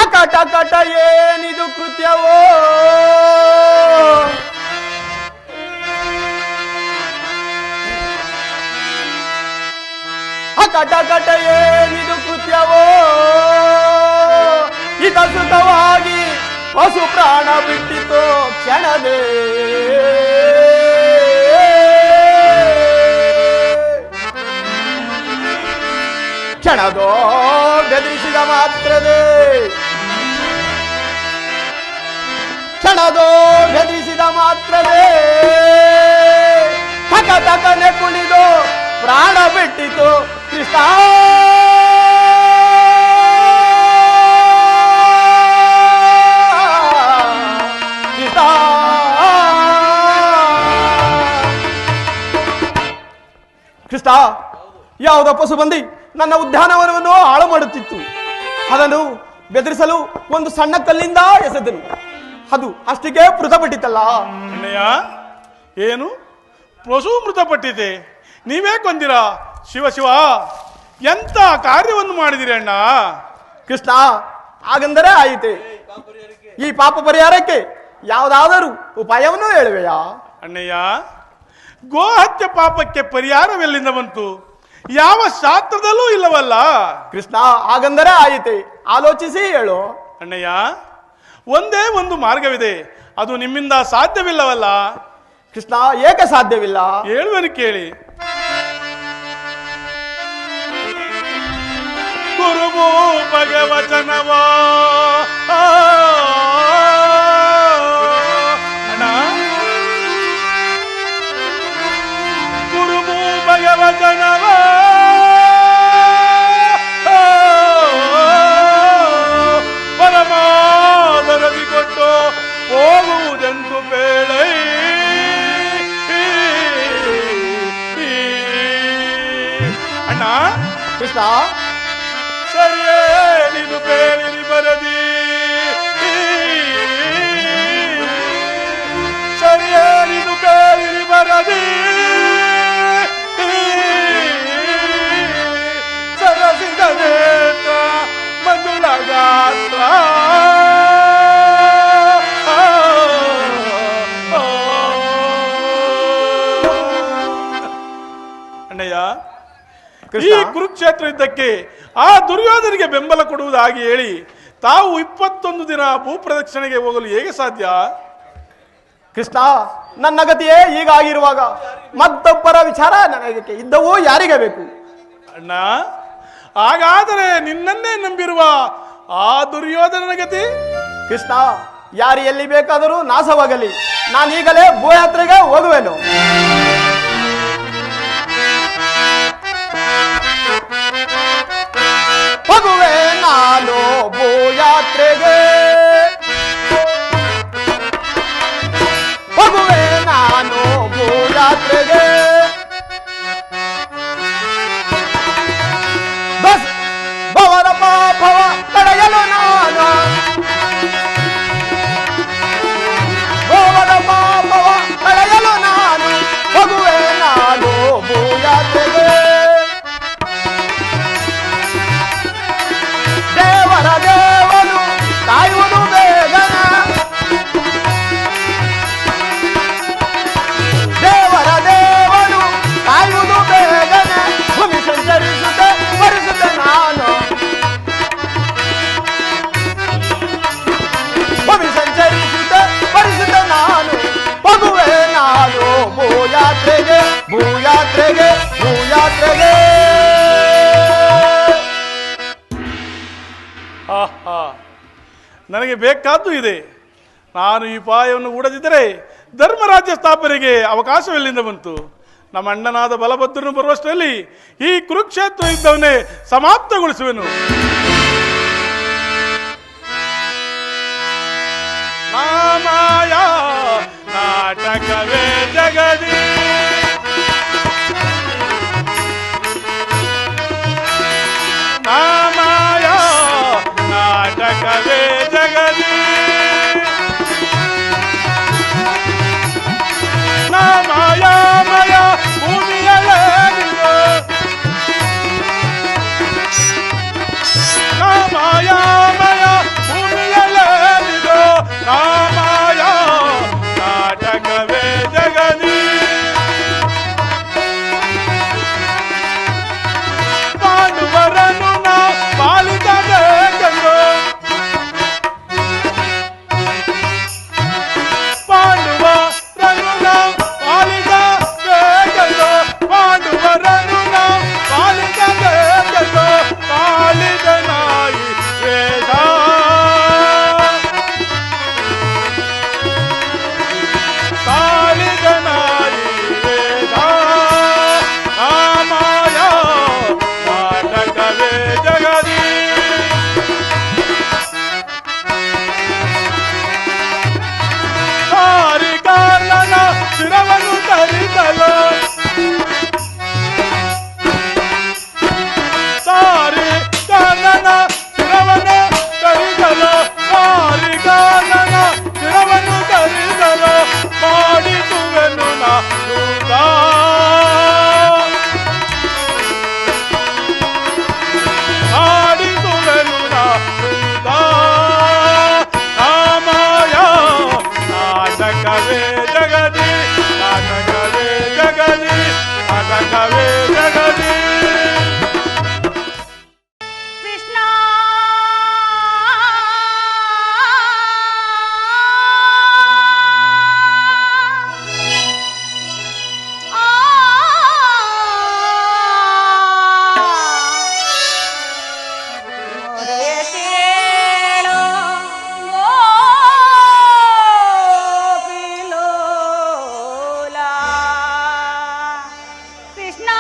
ಅಕಟ ಕಟ ಏನಿದು ಕೃತ್ಯವೋ, ಅಕಟ ಕಟ ಏನಿದು ಕೃತ್ಯವೋ, ಹಿತಸುತವಾಗಿ ಪಶು ಪ್ರಾಣ ಬಿಟ್ಟಿತು ಕ್ಷಣದೇ. ಕ್ಷಣದೋ ಬೆದರಿಸಿದ ಮಾತ್ರದೇ, ಕ್ಷಣದೋ ಬೆದರಿಸಿದ ಮಾತ್ರದೇ, ತಕ ತಕನೆ ಕುಣಿದು ಪ್ರಾಣ ಬಿಟ್ಟಿತು ಕೃಷ್ಣ. ಕೃಷ್ಣ, ಯಾವುದೋ ಪಶು ಬಂದಿ ನನ್ನ ಉದ್ಯಾನವನವನ್ನು ಹಾಳು ಮಾಡುತ್ತಿತ್ತು. ಅದನ್ನು ಬೆದರಿಸಲು ಒಂದು ಸಣ್ಣ ಕಲ್ಲಿಂದ ಎಸೆದನು, ಅದು ಅಷ್ಟಿಗೆ ಮೃತಪಟ್ಟಿತ್ತಲ್ಲ. ಅಣ್ಣಯ್ಯ, ಏನು ಪಶು ಮೃತಪಟ್ಟಿದೆ? ನೀವೇ ಕೊಂದಿರಾ? ಶಿವ ಶಿವ, ಎಂತ ಕಾರ್ಯವನ್ನು ಮಾಡಿದಿರಿ ಅಣ್ಣ. ಕೃಷ್ಣ, ಹಾಗಂದರೆ ಆಯಿತೆ. ಈ ಪಾಪ ಪರಿಹಾರಕ್ಕೆ ಯಾವುದಾದರೂ ಉಪಾಯವನ್ನು ಹೇಳುವೆಯಾ? ಅಣ್ಣಯ್ಯ, ಗೋಹತ್ಯೆ ಪಾಪಕ್ಕೆ ಪರಿಹಾರವೆಲ್ಲಿಂದ ಬಂತು? ಯಾವ ಶಾಸ್ತ್ರದಲ್ಲೂ ಇಲ್ಲವಲ್ಲ. ಕೃಷ್ಣ, ಹಾಗಂದರೆ ಆಯಿತೆ, ಆಲೋಚಿಸಿ ಹೇಳು. ಅಣ್ಣಯ್ಯ, ಒಂದೇ ಒಂದು ಮಾರ್ಗವಿದೆ, ಅದು ನಿಮ್ಮಿಂದ ಸಾಧ್ಯವಿಲ್ಲವಲ್ಲ. ಕೃಷ್ಣ, ಏಕೆ ಸಾಧ್ಯವಿಲ್ಲ? ಹೇಳುವೆನು ಕೇಳಿ. ಗುರುವು ಭಗವಚನವೋ ಅಣ್ಣ, ಗುರುವು ಭಗವಚನವ ಪರಮಾದರದಿ ಕೊಟ್ಟು ಹೋಗುವುದೆಂದು ಸರಿಯೇ ನೀನು ಬೇಳಿರಿ ಬರದಿ, ಸರಿಯೇ ನೀನು ಬೇಳಿರಿ ಬರದಿ, ಸರಸಿದ ನೇತ್ರ ಮಧುರ ಗಾತ್ರ. ಅಣ್ಣಯ್ಯ, ಈ ಕುರುಕ್ಷೇತ್ರ ಯುದ್ಧಕ್ಕೆ ಆ ದುರ್ಯೋಧನಿಗೆ ಬೆಂಬಲ ಕೊಡುವುದಾಗಿ ಹೇಳಿ ತಾವು 21 ದಿನ ಭೂಪ್ರದಕ್ಷಿಣೆಗೆ ಹೋಗಲು ಹೇಗೆ ಸಾಧ್ಯ? ಕೃಷ್ಣ, ನನ್ನ ಗತಿಯೇ ಹೀಗಾಗಿರುವಾಗ ಮತ್ತೊಬ್ಬರ ವಿಚಾರ ನನಗೆ ಇದ್ದವೂ ಯಾರಿಗೆ ಬೇಕು? ಅಣ್ಣ, ಹಾಗಾದರೆ ನಿನ್ನನ್ನೇ ನಂಬಿರುವ ಆ ದುರ್ಯೋಧನನ ಗತಿ? ಕೃಷ್ಣ, ಯಾರು ಎಲ್ಲಿ ಬೇಕಾದರೂ ನಾಶವಾಗಲಿ, ನಾನೀಗಲೇ ಭೂಯಾತ್ರೆಗೆ ಹೋಗುವೆನು. ಹೋಗುವೆ ನಾನು ಭೂಯಾತ್ರೆಗೆ, ಹೋಗುವೆ ನಾನು ಭೂಯಾತ್ರೆಗೆ. ಬಸ್ ಭವನ ಪಾಪವ ತಡೆಯಲು ನಾನು, ಭವನ ಪಾಪವ ತಡೆಯಲು ನಾನು ಹೋಗುವೆ ನಾನು ಭೂಯಾತ್ರೆಗೆ. ದೇವರ ದೇವನು ಕಾಯುವುದು ಬೇಗನ, ದೇವರ ದೇವನು ಕಾಯುವುದು ಬೇಗನ. ಭೂಮಿ ಸಂಚರಿಸುತ್ತೆ ಬರಿಸುತ್ತೆ ನಾನು, ಭೂಮಿ ಸಂಚರಿಸುತ್ತೆ ಬರಿಸುತ್ತೆ ನಾನು ಹೋಗುವೆ ನಾನು ಭೂಯಾತ್ರೆಗೆ, ಭೂಯಾತ್ರೆಗೆ, ಭೂಯಾತ್ರೆಗೆ. ನನಗೆ ಬೇಕಾದ್ದು ಇದೆ. ನಾನು ಈ ಉಪಾಯವನ್ನು ಹೂಡದಿದ್ದರೆ ಧರ್ಮರಾಜ್ಯ ಸ್ಥಾಪನೆಗೆ ಅವಕಾಶವೆಲ್ಲಿಂದ ಬಂತು? ನಮ್ಮ ಅಣ್ಣನಾದ ಬಲಭದ್ರನು ಬರುವಷ್ಟರಲ್ಲಿ ಈ ಕುರುಕ್ಷೇತ್ರ ಯುದ್ಧವನ್ನೇ ಸಮಾಪ್ತಗೊಳಿಸುವೆನು. ಮಾಮಾಯ ನಾಟಕವೇ ಜಗದಿ, ಮಾಮಾಯ ನಾಟಕವೇ ಜಗದಿ, ಮಾಯಾಮಯ ಭೂಮಿಯಲೇನಿದು, ಮಾಯಾಮಯ ಭೂಮಿಯಲೇನಿದು, ಮಾಯ ನಾಟಕವೇ ಜಗದಿ. ಪಾಂಡುವರನ್ನು ನಾ ಪಾಲಿಸಬೇಕೆಂದು, ಪಾಂಡುವರನ್ನು ನಾ ಪಾಲಿಸಬೇಕೆಂದು, ಪಾಂಡುವರನ್ನು ನಾ ಪಾಲಿಸಬೇಕೆಂದು ಪಾಲಿದ ನಾಯಿ ವೇದ, ಪಾಲಿದ ನಾಯಿ ವೇದ. ಮಾಯ ನಾಟಕವೇ ಜಗದಿ, ಕಾರಿಕಾಲನ ಶಿರವನ್ನು ತರಿಸಲು, ಸಾರಿ ಕಾಲನ ಶಿರವನ್ನು ತರಿಸಲು, ಸಾರಿ ಕಾಲನ ಶಿರವನ್ನು ತರಿಸಲು ಮಾಡಿಸುವೆನು ನಾನೂತ, ಮಾಡಿಸುವೆನು ನಾನೂತ. ಮಾಯ ನಾಟಕವೇ ಜಗದಿ, ನಾಟಕವೇ ಜಗದಿ, ನಾಟಕವೇ ಜಗದಿ. ಕೃಷ್ಣ ಕೃಷ್ಣ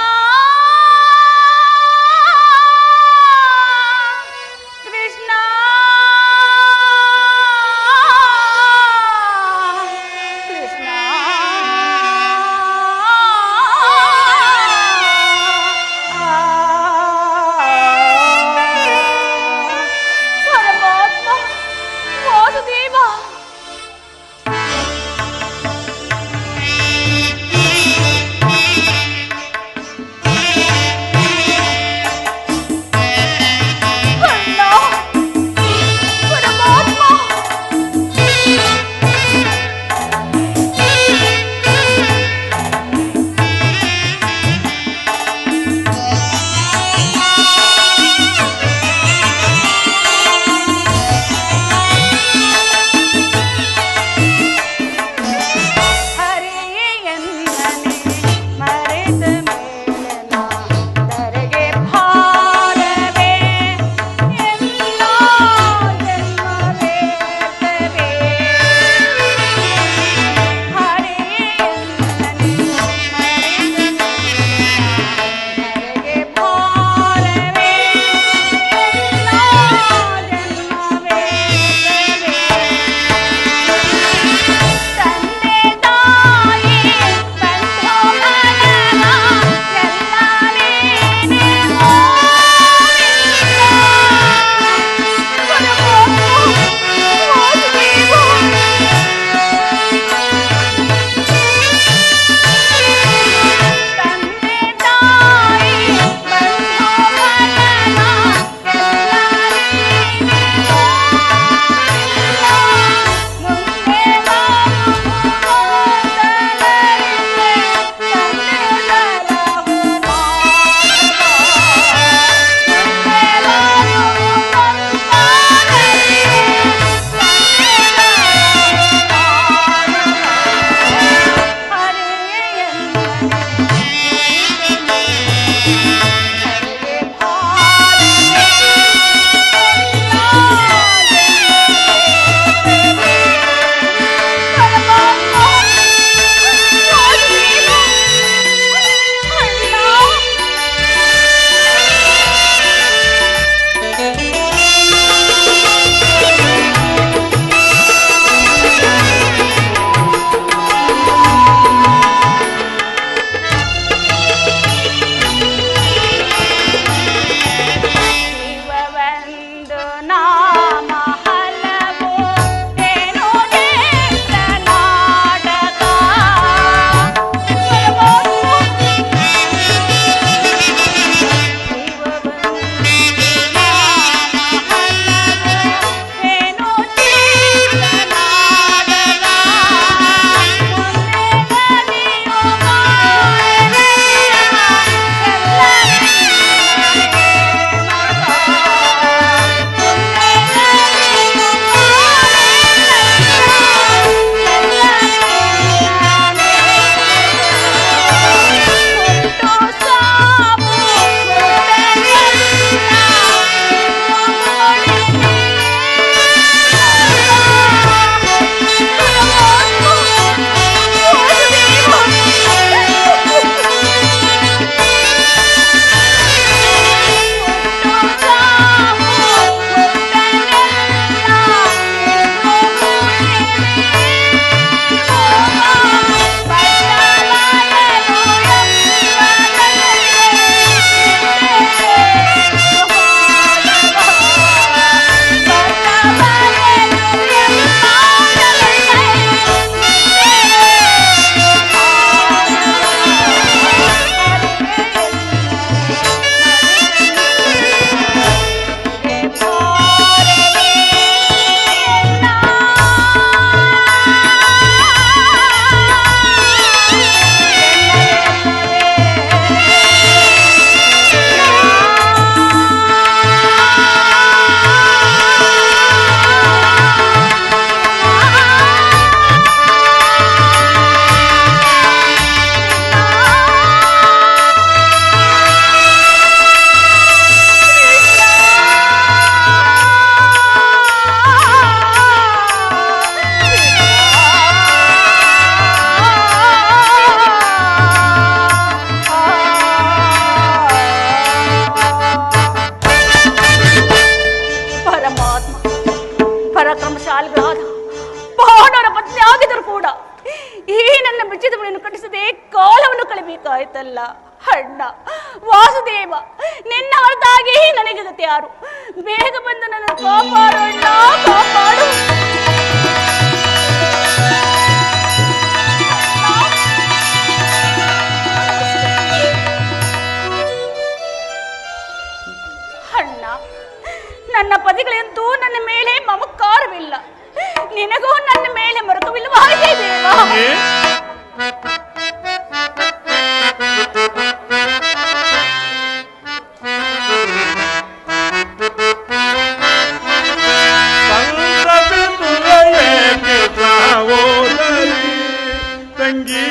ಈ ನನ್ನ ಬಿಚ್ಚಿದ ಮನೆಯನ್ನು ಕಟ್ಟಿಸದೆ ಕಾಲವನ್ನು ಕಳಿಬೇಕಾಯ್ತಲ್ಲ. ಅಣ್ಣ ವಾಸುದೇವ, ನಿನ್ನ ಹೊರತಾಗಿ ನನಗೆ ಗತಿ ಯಾರು? ಬೇಗ ಬಂದು ನನ್ನ ಕಾಪಾಡು ಅಣ್ಣ, ಕಾಪಾಡು. ಅಣ್ಣ, ನನ್ನ ಪತಿಗಳಂತೂ ನನ್ನ ಮೇಲೆ ಮಮಕಾರವಿಲ್ಲ, ನಿನಗೂ ನನ್ನ ಮೇಲೆ ಮರುಕವಿಲ್ಲವಾಗಿದೆ ದೇವ. ತಂಗಿ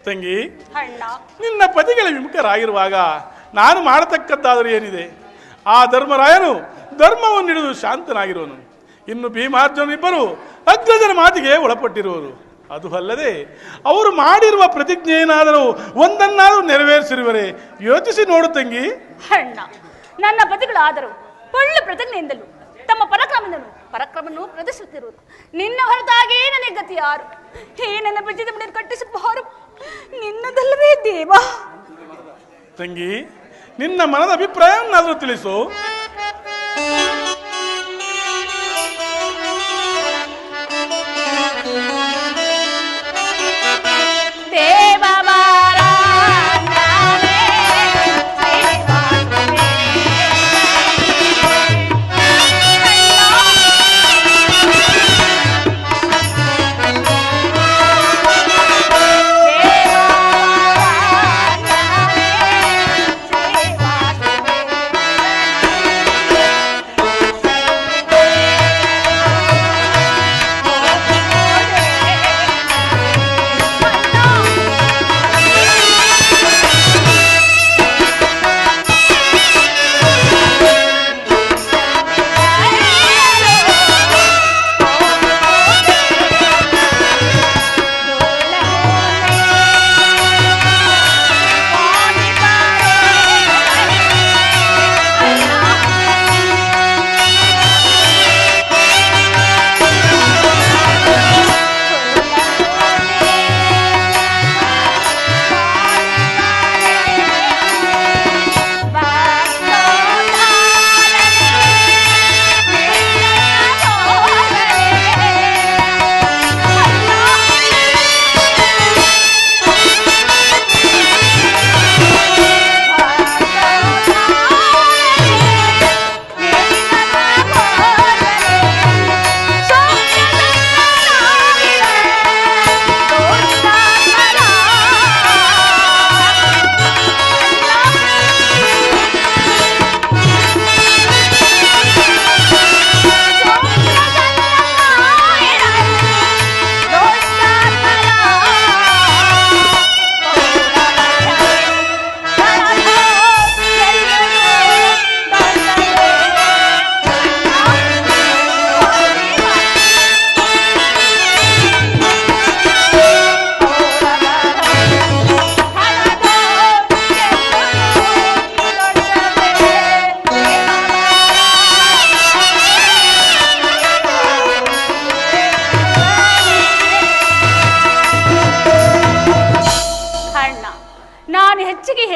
ತಂಗಿ, ನಿನ್ನ ಪತಿಗಳ ವಿಮುಖರಾಗಿರುವಾಗ ನಾನು ಮಾಡತಕ್ಕದ್ದಾದರೂ ಏನಿದೆ? ಆ ಧರ್ಮರಾಯನು ಧರ್ಮವನ್ನು ಹಿಡಿದು ಶಾಂತನಾಗಿರುವನು. ಇನ್ನು ಭೀಮಾರ್ಜುನರಿಬ್ಬರು ಅಗ್ರಜನ ಮಾತಿಗೆ ಒಳಪಟ್ಟಿರುವರು. ಅದು ಅಲ್ಲದೆ ಅವರು ಮಾಡಿರುವ ಪ್ರತಿಜ್ಞೆ ಏನಾದರೂ ಒಂದನ್ನಾದರೂ ನೆರವೇರಿಸಿರುವರೆ ಯೋಚಿಸಿ ನೋಡು ತಂಗಿ. ಅಣ್ಣ, ನನ್ನ ಪತಿಗಳಾದರೂ ಒಳ್ಳೆ ಪ್ರತಿಜ್ಞೆಯಿಂದಲೂ ತಮ್ಮ ಪರಾಕ್ರಮವನ್ನು ಪ್ರದರ್ಶಿಸುತ್ತಿರುವುದು. ನಿನ್ನ ಹೊರತಾಗಿ ನನಗೆ ಗತಿ ಯಾರು? ಈ ನನ್ನ ಬಿಚ್ಚಿದ ಮನೆಯನ್ನು ಕಟ್ಟಿಸಬಾರು, ನಿನ್ನದಲ್ಲವೇ ದೇವ. ತಂಗಿ, ನಿನ್ನ ಮನದ ಅಭಿಪ್ರಾಯವನ್ನಾದರೂ ತಿಳಿಸು.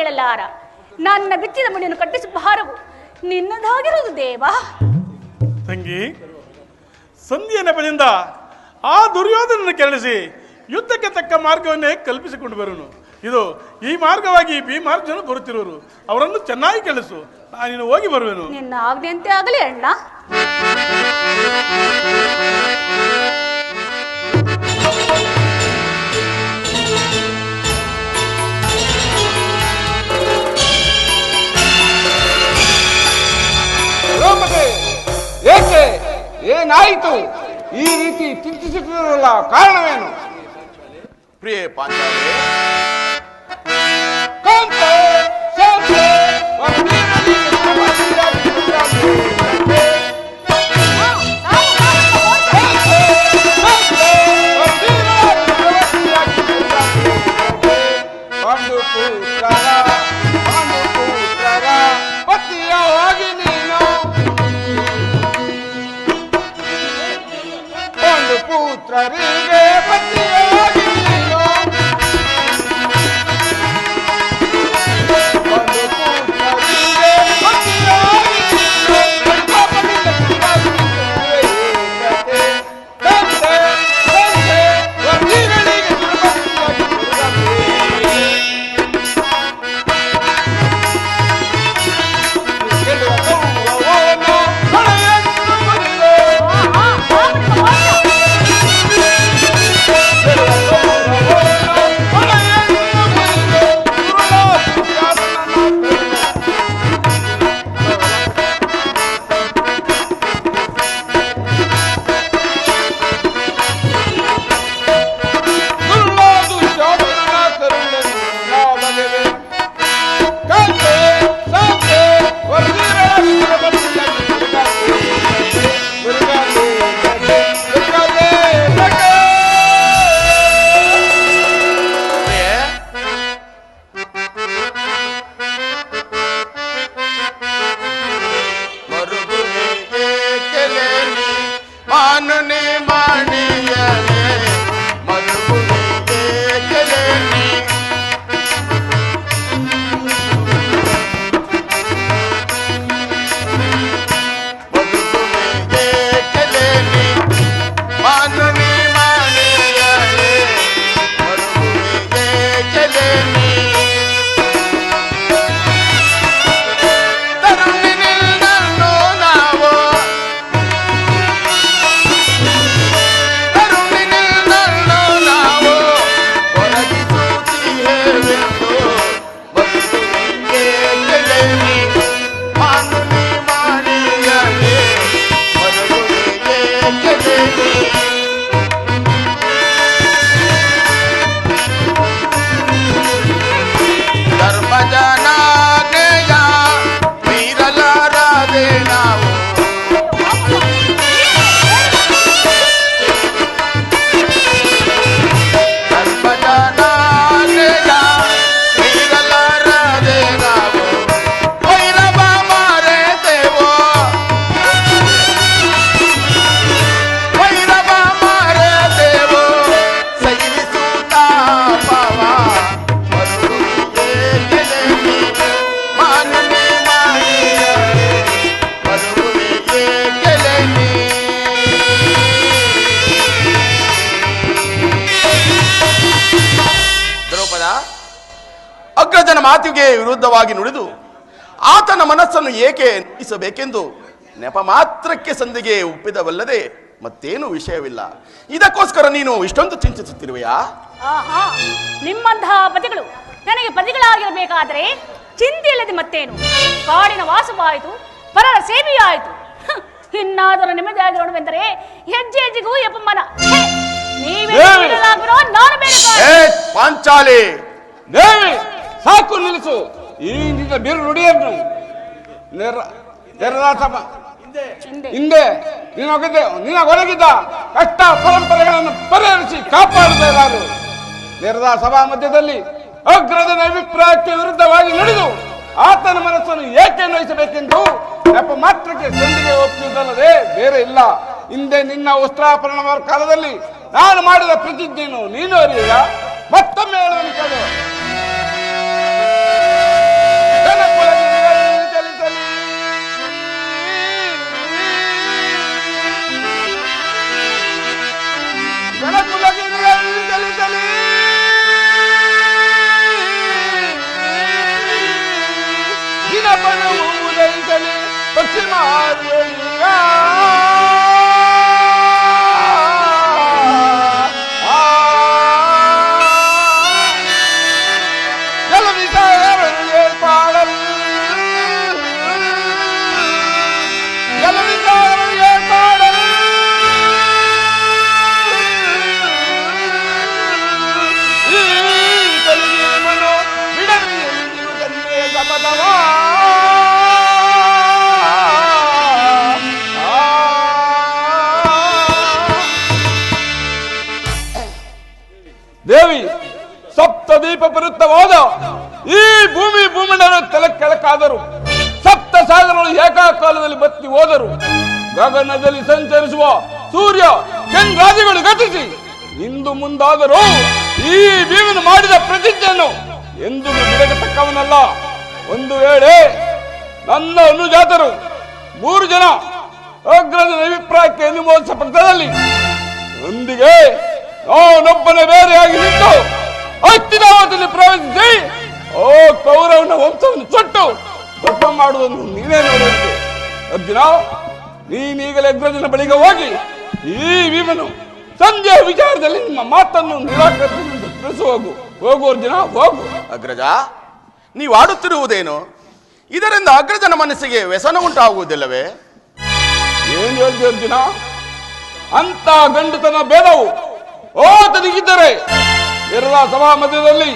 ಕೇಳಲಾರ. ನನ್ನ ಬಿಚ್ಚಿದ ಮುಡಿಯನ್ನು ಕಟ್ಟಿಸುವ ಭಾರವು ನಿನ್ನದಾಗಿರುವುದು ದೇವಾ. ತಂಗಿ, ಸಂಧಿಯ ನೆಪದಿಂದ ಆ ದುರ್ಯೋಧನನ್ನು ಕೆರಳಿಸಿ ಯುದ್ಧಕ್ಕೆ ತಕ್ಕ ಮಾರ್ಗವನ್ನೇ ಕಲ್ಪಿಸಿಕೊಂಡು ಬರುನು. ಇದು ಈ ಮಾರ್ಗವಾಗಿ ಭೀಮಾರ್ಜುನ ಬರುತ್ತಿರುವರು. ಅವರನ್ನು ಚೆನ್ನಾಗಿ ಕೆಲಸು, ನಾನಿನ್ನು ಹೋಗಿ ಬರುವೆನು. ನಿನ್ನ ಆಜ್ಞೆಯಂತೆ ಆಗಲಿ ಅಣ್ಣ. ಏಕೆ, ಏನಾಯಿತು? ಈ ರೀತಿ ಚಿಂತಿಸುತ್ತಿರಲ್ಲ, ಕಾರಣವೇನು? ಪ್ರಿಯೆ ಪಾಂಚಾಲಿ, ಪುತ್ರರಿಗೆ ಪತಿಯಾಗಿ ನೀನು, ಒಂದು ಪುತ್ರರಿಗೆ ಪತಿಯಾಗಿ ನೀನು, ಅಗ್ರಜನ ಮಾತಿಗೆ ವಿರುದ್ಧವಾಗಿ ನುಡಿದು ಆತನ ಮನಸ್ಸನ್ನು ಏಕೆ ನೋಯಿಸಬೇಕೆಂದು ನೆಪ ಮಾತ್ರಕ್ಕೆ ಸಂಧಿಗೆ ಒಪ್ಪಿದವಲ್ಲದೆ ಮತ್ತೇನು ವಿಷಯವಿಲ್ಲ. ಇದಕ್ಕೋಸ್ಕರ ನೀನು ಇಷ್ಟೊಂದು ಚಿಂತಿಸುತ್ತಿರುವೆಯಾ? ಆಹಾ, ನಿಮ್ಮಂತಹ ಪತಿಗಳು ನನಗೆ ಪತಿಗಳಾಗಿರಬೇಕಾದರೆ ಚಿಂತೆ ಇಲ್ಲದೆ ಮತ್ತೇನು. ಕಾಡಿನ ವಾಸವಾಯಿತು, ಪರರ ಸೇವೆಯಾಯಿತು. ಇನ್ನಾದರೂ ನಿಮ್ಮದಾಗಿರೋಣವೆಂದರೆ ಹೆಜ್ಜೆ ಹೆಜ್ಜೆಗೂ ಯಪಮ್ಮನ. ನಾನು ಪಾಂಚಾಲಿ, ದೇವಿ ಸಾಕು, ನಿಲ್ಲಿಸು ಈ ನಿನ್ನ ಬಿರು ನುಡಿಯನ್ನು. ಹಿಂದೆ ನಿನಗೊಳಗಿದ್ದ ಕಷ್ಟ ಪರಂಪರೆಗಳನ್ನು ಪರಿಹರಿಸಿ ಕಾಪಾಡುತ್ತಿದ್ದಾರೆ. ನೆರೆದ ಸಭಾ ಮಧ್ಯದಲ್ಲಿ ಅಗ್ರಜನ ಅಭಿಪ್ರಾಯಕ್ಕೆ ವಿರುದ್ಧವಾಗಿ ನಡೆದು ಆತನ ಮನಸ್ಸನ್ನು ಏಕೆ ನೋಯಿಸಬೇಕೆಂದು ನೆಪ ಮಾತ್ರಕ್ಕೆ ಸಂಧಿಗೆ ಒಪ್ಪುವುದಲ್ಲದೆ ಬೇರೆ ಇಲ್ಲ. ಹಿಂದೆ ನಿನ್ನ ವಸ್ತ್ರಾಪರಣ ಕಾಲದಲ್ಲಿ ನಾನು ಮಾಡಿದ ಪ್ರತಿಜ್ಞೆಯನ್ನು ನೀನು ಅರಿಯ. ಮತ್ತೊಮ್ಮೆ ಹೇಳುವಂತದ್ದು ಪಶ್ಚಿಮ ದೇವಿ, ಸಪ್ತದೀಪ ವಿರುದ್ಧವಾದ ಈ ಭೂಮಿಯನ್ನು ತಲೆ ಕೆಳಕಾದರು, ಸಪ್ತ ಸಾಗರಗಳು ಏಕಕಾಲದಲ್ಲಿ ಬತ್ತಿ ಹೋದರು, ಗಗನದಲ್ಲಿ ಸಂಚರಿಸುವ ಸೂರ್ಯ ಚಂದ್ರಾದಿಗಳು ಗತಿಸಿ ಇಂದು ಮುಂದಾದರೂ ಈ ಭೀಮನು ಮಾಡಿದ ಪ್ರತಿಜ್ಞೆಯನ್ನು ಎಂದು ಬಿಡತಕ್ಕವನಲ್ಲ. ಒಂದು ವೇಳೆ ನನ್ನ ಅನುಜಾತರು 3 ಜನ ಅಗ್ರಜನ ಅಭಿಪ್ರಾಯಕ್ಕೆ ಅನುಮೋದಿಸ ಪಕ್ಷದಲ್ಲಿ ಒಂದಿಗೆ ನಾನೊಬ್ಬನೇ ಬೇರೆಯಾಗಿ ನಿಂತು ಹಸ್ತಿನಾವತಿಯಲ್ಲಿ ಪ್ರವೇಶಿಸಿ ಕೌರವನ ವಂಶವನ್ನು ಸುಟ್ಟು ಭಸ್ಮ ಮಾಡುವುದನ್ನು ನೀನೇ ನೋಡುವಂತೆ. ಅರ್ಜುನ, ನೀನೀಗಲೇ ಅಗ್ರಜನ ಬಳಿಗೆ ಹೋಗಿ ಈ ಭೀಮನು ಸಂಜೆಯ ವಿಚಾರದಲ್ಲಿ ನಿಮ್ಮ ಮಾತನ್ನು ನಿರಾಕರಿಸಿ ತಿಳಿಸು. ಹೋಗು ಅರ್ಜುನ, ಹೋಗು. ಅಗ್ರಜ, ನೀವು ಆಡುತ್ತಿರುವುದೇನು? ಇದರಿಂದ ಅಗ್ರಜನ ಮನಸ್ಸಿಗೆ ವ್ಯಸನ ಉಂಟಾಗುವುದಿಲ್ಲವೇ? ಏನು ಹೇಳ್ತೀವಿ ಅರ್ಜುನ? ಅಂತ ಗಂಡುತನ ಭೇದವು ತನಗಿದ್ದರೆ ಎಲ್ಲ ಸಭಾ ಮಧ್ಯದಲ್ಲಿ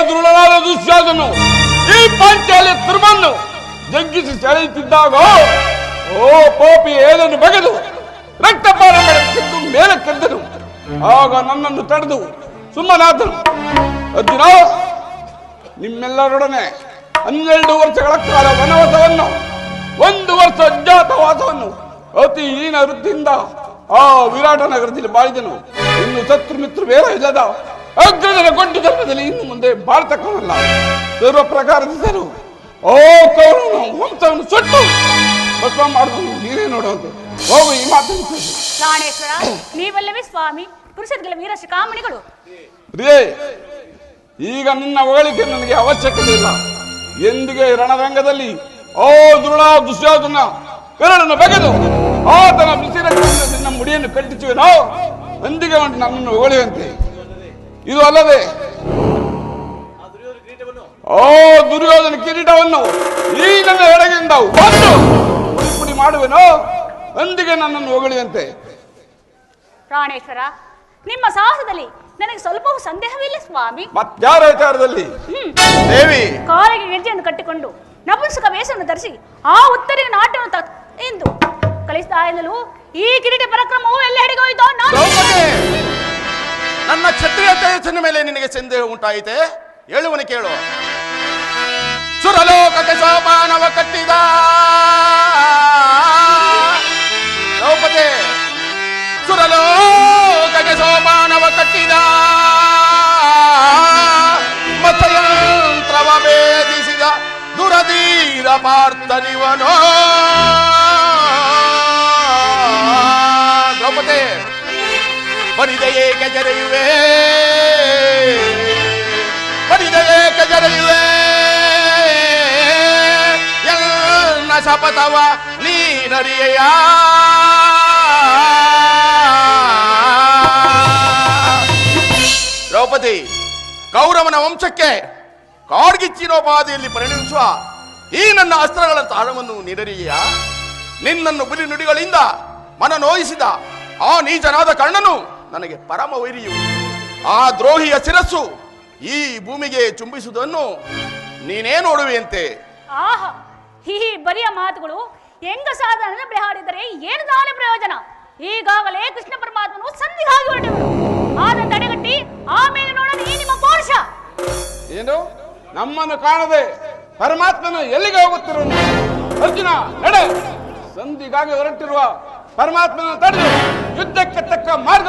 ದೃಢನಾದ ದುಶ್ಯಾಸನು ಈ ಪಾಂಚಾಲಿಯ ತುರ್ಮನ್ನು ಜಗ್ಗಿಸಿ ಸೆಳೆಯುತ್ತಿದ್ದಾಗ ಪೋಪಿ ಏಳನ್ನು ಬಗೆದು ರಕ್ತಪಾನ ಮಾಡಿದ್ದು ಮೇಲೆ ಕೆದ್ದನು. ಆಗ ನನ್ನನ್ನು ತಡೆದು ಸುಮ್ಮನಾದನು. ಅರ್ಜುನ, ನಿಮ್ಮೆಲ್ಲರೊಡನೆ 12 ವರ್ಷಗಳ ಕಾಲ ವನವಾಸವನ್ನು, 1 ವರ್ಷ ಅಜ್ಞಾತವಾಸವನ್ನು ಅತಿ ಹೀನ ವೃತ್ತಿಯಿಂದ ಆ ವಿರಾಟ ನಗರದಲ್ಲಿ ಬಾಳಿದನು. ಇನ್ನು ಶತ್ರು ಮಿತ್ರ ಬೇರೆ ಇಲ್ಲದ ಅಗ್ರಜನ ಗೊಂಡು ಧರ್ಮದಲ್ಲಿ ಇನ್ನು ಮುಂದೆ ಬಾಳ್ತಕ್ಕವಲ್ಲ. ಸರ್ವ ಪ್ರಕಾರದಿಂದಲೂ ಕೌರವನ ವಂಶವನ್ನು ಸುಟ್ಟು ಭಸ್ಮ ಮಾಡುವುದು ನೀನೇ ನೋಡುವಂತೆ. ಹೋಗು, ಈ ಮಾತನ್ನು ತಿಳಿಸಿ. ಪ್ರಾಣೇಶ್ವರ, ನೀವಲ್ಲವೇ ಸ್ವಾಮಿ ಪುರುಷರುಗಳ ವೀರ ಶಿಖಾಮಣಿಗಳು. ಪ್ರಿಯೇ, ಈಗ ನಿನ್ನ ಹೊಗಳಿಕೆ ನನಗೆ ಅವಶ್ಯಕತೆ ಇಲ್ಲ. ಎಂದಿಗೆ ರಣರಂಗದಲ್ಲಿ ದೃಢ ದುಶ್ಯಾಸನ ಬೆರಳನ್ನು ಬಗೆದು ಆತನ ಬಿಸಿರಕ್ತದಿಂದ ನಿನ್ನ ಮುಡಿಯನ್ನು ಕಟ್ಟಿಸುವೆನೋ ಅಂದಿಗೆ ನನ್ನನ್ನು ಹೊಗಳುವಂತೆ. ಇದು ಅಲ್ಲದೆ ದುರ್ಯೋಧನ ಕಿರೀಟವನ್ನು ಈ ನನ್ನ ಎಡಗಿಂದ ಒಂದು ಪುಡಿ ಮಾಡುವೆನೋ ಅಂದಿಗೆ ನನ್ನನ್ನು ಹೊಗಳುವಂತೆ. ಪ್ರಾಣೇಶ್ವರ, ನಿಮ್ಮ ಸಾಹಸದಲ್ಲಿ ನನಗೆ ಸ್ವಲ್ಪವೂ ಸಂದೇಹವಿಲ್ಲ ಸ್ವಾಮಿ. ಮತ್ಯಾರ ವಿಚಾರದಲ್ಲಿ? ದೇವಿ, ಕಾಲಿಗೆ ಗೆಜ್ಜೆಯನ್ನು ಕಟ್ಟಿಕೊಂಡು ನಪುಂಸಕ ವೇಷವನ್ನು ಧರಿಸಿ ಆ ಉತ್ತರಿನ ನಾಟ್ಯವನ್ನು ಎಂದು ಕಲಿಸ್ತಾ ಇದ್ದಲು ಈ ಕಿರೀಟ ಪರಾಕ್ರಮವು ಎಲ್ಲೆಡೆಗೆ ಹೋಯಿತೋ ನಾನು. ನನ್ನ ಕ್ಷತ್ರಿಯ ತೇಜಸ್ಸಿನ ಮೇಲೆ ನಿನಗೆ ಸಂದೇಹ ಉಂಟಾಯಿತೆ? ಹೇಳುವನು ಕೇಳು. ಸುರಲೋಕಕ್ಕೆ ಸೋಪಾನವ ಕಟ್ಟಿದ ದ್ರೌಪದಿ, ಸುರಲೋಕಕ್ಕೆ ಸೋಪಾನವ ಕಟ್ಟಿದ ಮತಯಂತ್ರವ ಭೇದಿಸಿದ ದುರಧೀರ ಪಾರ್ಥನಿವನೋ. ದ್ರೌಪದಿ, ಪರಿದಯೇಕೆ ಜರೆಯುವೆ, ಪರಿದಯೇಕೆ ಜರೆಯುವೆ, ಎಲ್ಲ ಶಪಥವ ನೀನರಿಯ. ದ್ರೌಪದಿ, ಕೌರವನ ವಂಶಕ್ಕೆ ಕಾಡ್ಗಿಚ್ಚಿನೋಪಾದಿಯಲ್ಲಿ ಪರಿಣಮಿಸುವ ಈ ನನ್ನ ಅಸ್ತ್ರಗಳ ತಾಳವನ್ನು ನಿರರಿಯ. ನಿನ್ನನ್ನು ಬುಲಿ ನುಡಿಗಳಿಂದ ಮನ ನೋಯಿಸಿದ ಆ ನೀಚನಾದ ಕರ್ಣನು ನನಗೆ ಪರಮ ವೈರಿಯು. ಆ ದ್ರೋಹಿಯ ಶಿರಸ್ಸು ಈ ಭೂಮಿಗೆ ಚುಂಬಿಸುವುದನ್ನು ನೀನೇ ನೋಡುವೆಯಂತೆ. ಆಹಾ, ಈ ಬರಿಯ ಮಾತುಗಳು ಹೆಂಗ ಸಾಧನ ಬಿಹಾಡಿದರೆ ಏನು ನಾಳೆ ಪ್ರಯೋಜನ? ಈಗಾಗಲೇ ಕೃಷ್ಣ ಪರಮಾತ್ಮನು ಸಂಧಿಗಾಗಿ ಹೊರಟವರು. ಆದ ತಡೆಗಟ್ಟಿ ಆಮೇಲೆ ನೋಡೋಣ ಈ ನಿಮ್ಮ ಪೌರುಷ. ಏನು? ನಮ್ಮನ್ನು ಕಾಣದೆ ಪರಮಾತ್ಮನ ಎಲ್ಲಿಗೆ ಹೋಗುತ್ತಿರುವ ಅರ್ಜುನ, ನಡೆ. ಸಂಧಿಗಾಗಿ ಹೊರಟಿರುವ ಪರಮಾತ್ಮನ ತಡೆದು ಯುದ್ಧಕ್ಕೆ ತಕ್ಕ ಮಾರ್ಗ